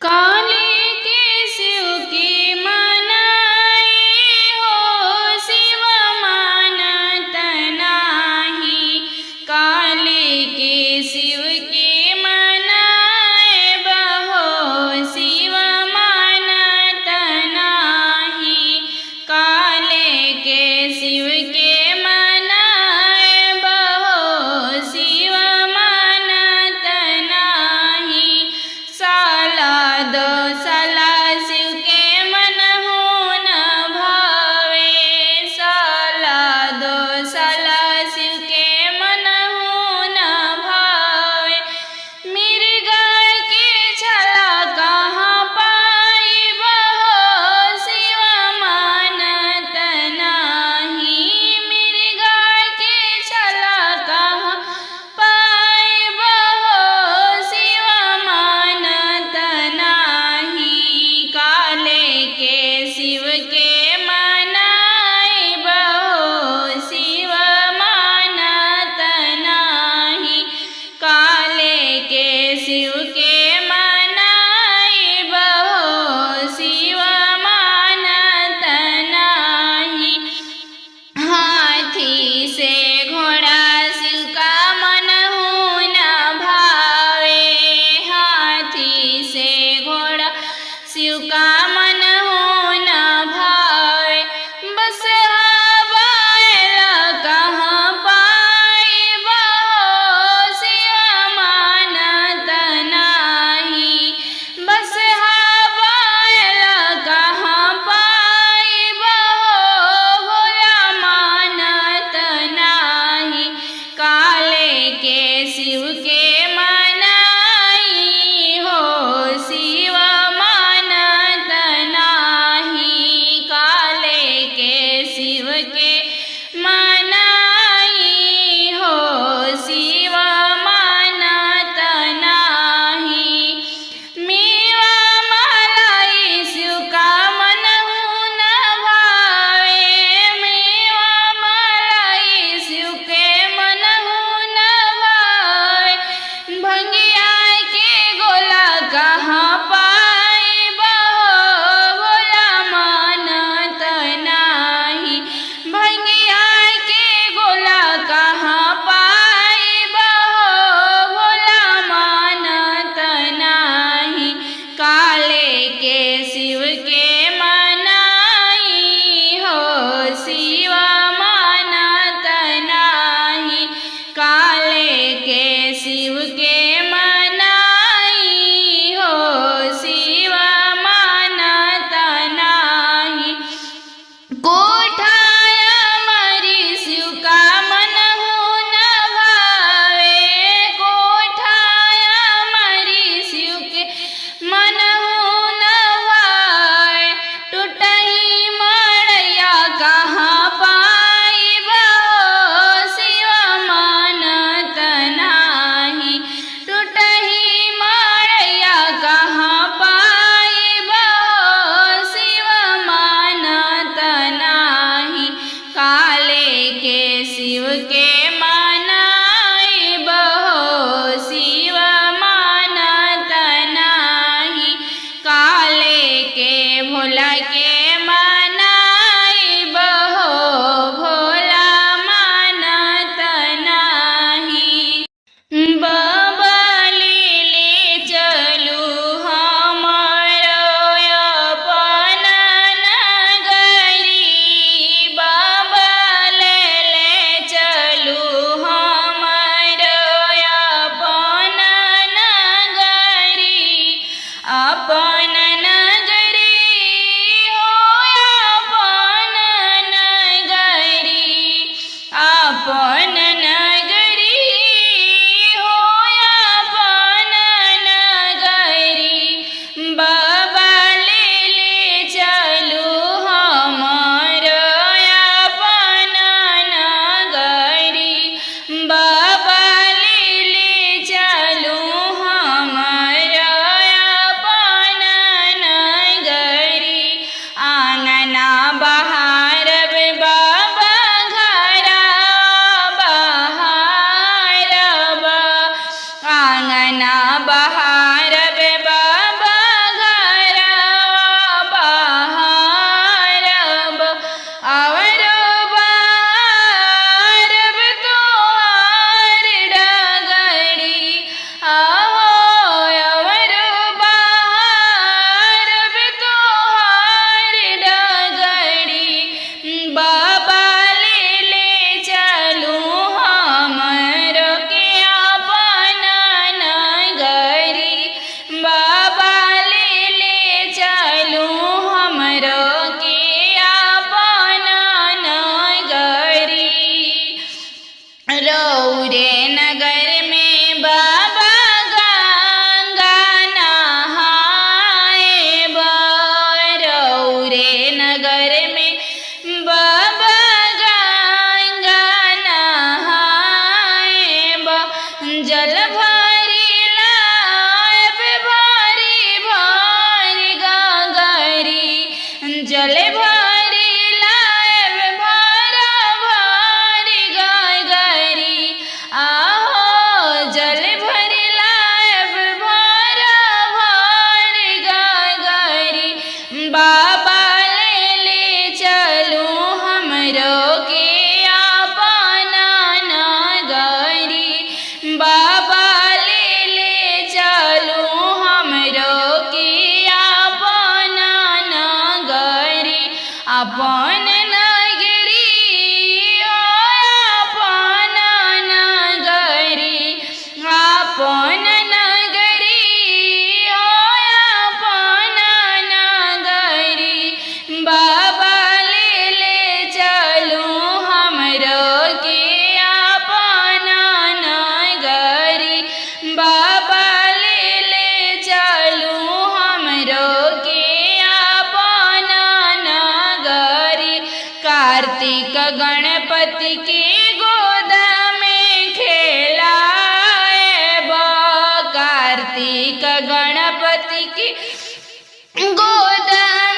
काले के शिव के मनाई हो, शिव मानत नाही। काले के शिव के मनाए बहो, शिव मानत नाही। काले के शिव के मनाए बहो, शिव मानत नाही। साला दो साला शिव के मनहु न भावे, साला दो साला शिव के मनहु न भावे। मिर्गा के छला कहाँ पाई बहो, शिव मानत नाही। मिर्गा के छला कहाँ पाई बहो, शिव मानत नाही। काले के शिव के मनाई बहो, शिव मानत नाही। काले के शिव के मनाई बहो, शिव मानत नाही। हाथी से घोड़ा शिव का मनहु न भावे, हाथी से घोड़ा शिव का मनहु न भावे। बस बैल कहाँ पाई बहो, शिव मानत नाही। बस बैल कहाँ पाई बहो, भोला मानत नाही। काले के शिव के मनाई हो, शिव मानत गणपति की गोद में खेलाए बा, कार्तिक गणपति की गोद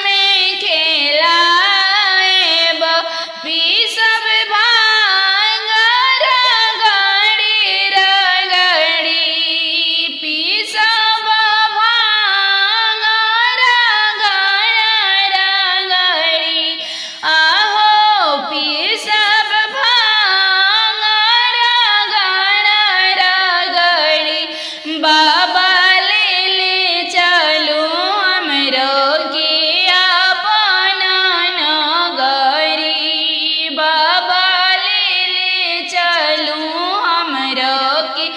में खेलाए बा, पी सब भांग रगड़ी रगड़ी, पी सब भांग रगड़ रगड़ी, आहो पी सब भांग रगड़ रगड़ी, बाबा ले ले चलो हमरो के अपना नगरी, बाबा ले ले चलो हमरो के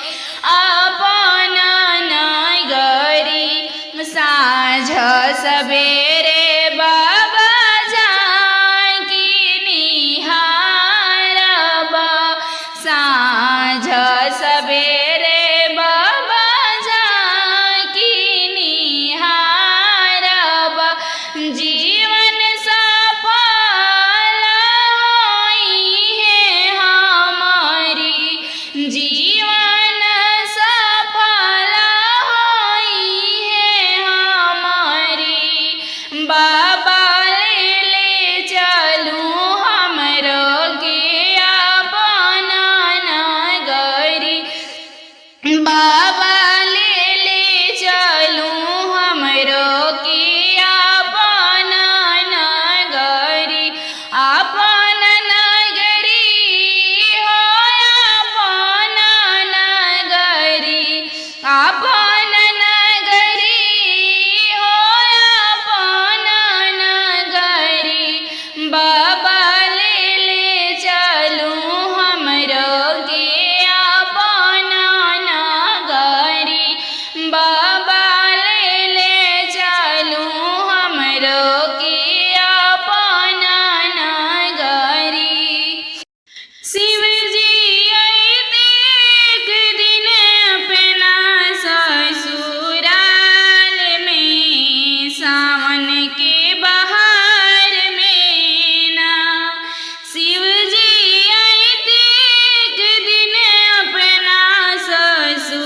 अपना नगरी, साँझ सवेरे बाबा जाकी निहारबा, साँझ सवेरे बाबा जाकी निहारबा, जीवन सफल होई है हमारी, जीवन सफल होई है हमारी, बाबा ले ले चलूं हमरो के अपना नगरी, बाबा ले ले चलूं हमरो के अपना नगरी, अपन नगरी हो अपना नगरी, अपन नगरी हो अपना नगरी, बाबा ले ले चलूं हमरो के अपना नगरी, बाबा ले ले चलूं हमरो के अपना नगरी। शिव जी अइते एक दिन अपना ससुराल में, सावन के बहार में ना, शिव जी अइते एक दिन अपना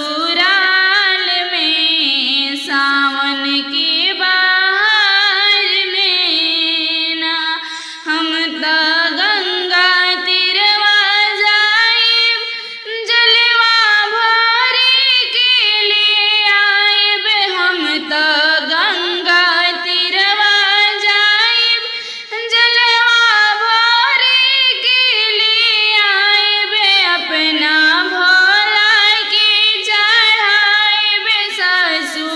ससुराल में, सावन के बहार में ना, हम त गंगा तीरवा जाइब, जलवा भरे के ले आइब, हम त गंगा तीरवा जाइब, जलवा भरे के ले आइब, अपना भोला के चढ़ाइब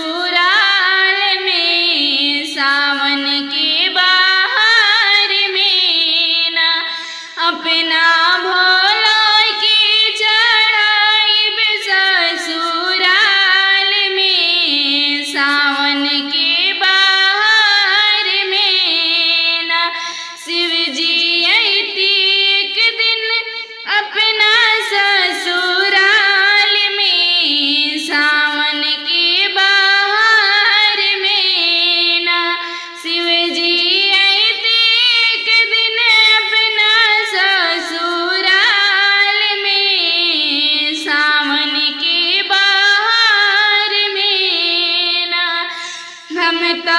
ससुराल में, सावन के बहार में ना, अपना भोला के चढ़ाइब ससुराल में, सावन के बहार में ना, शिव जी अइते एक दिन अपना ससुराल में, सावन के बहार में ना, शिव जी अइते एक दिन अपना ससुराल में, सावन के बहार में ना, हम त